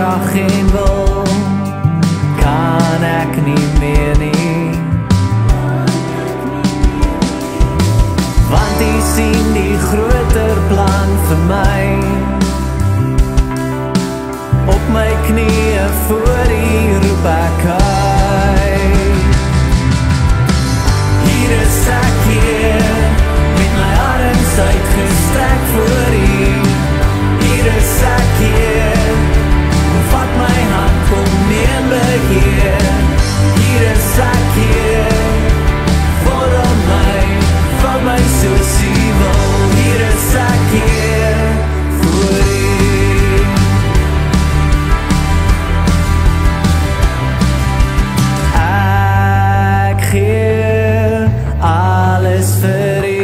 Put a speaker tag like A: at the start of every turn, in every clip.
A: krag en wil, kan ek nie meer nie. Want U sien die groter plan vir my. Op my knieë voor U roep ek uit. Hier is ek hier, met my arms uitgestrek voor U. Hier is ek hier, kom vat my hand, kom neem beheer. Hier is ek hier, vorm my, val my soos U wil. Hier is ek hier, voor U. Ek gee alles vir U,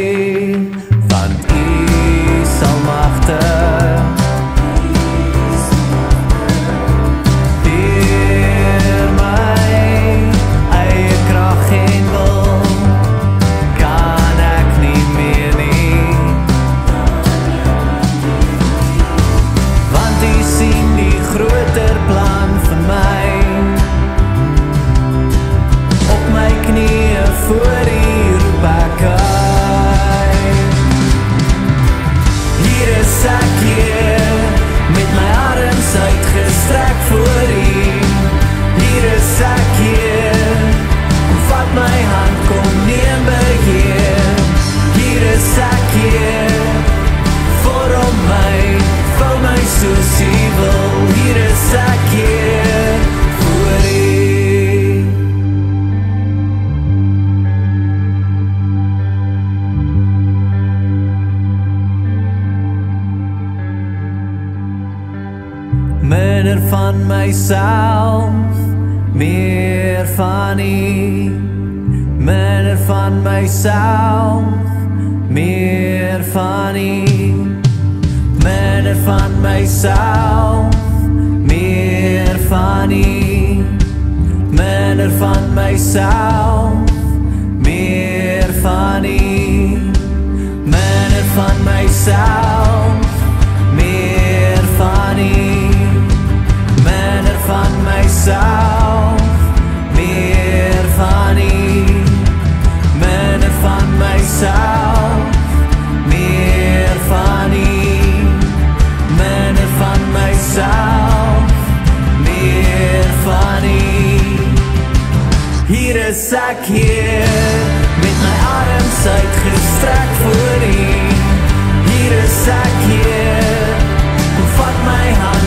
A: want U is almagtig. Deur my eie krag en wil, kan ek nie meer nie. Want U sien die groter plan vir my. Op my knieë voor U roep ek uit. Hier is ek hier, met my arms uitgestrek voor U. Hier is ek hier, kom vat my hand, kom neem beheer. Hier is ek hier, vorm my, vul my soos U wil. Hier is ek hier, voor U. Minder van myself, meer van U. Minder van myself, meer van U. Minder van myself, meer van U. Minder van myself, meer van U. Minder van myself, meer van U. Minder van myself, meer van U. Minder van myself, meer van U. Minder van myself, meer van U. Hier is ek hier, met my arms uitgestrek voor U. Hier is ek hier, kom vat my hand.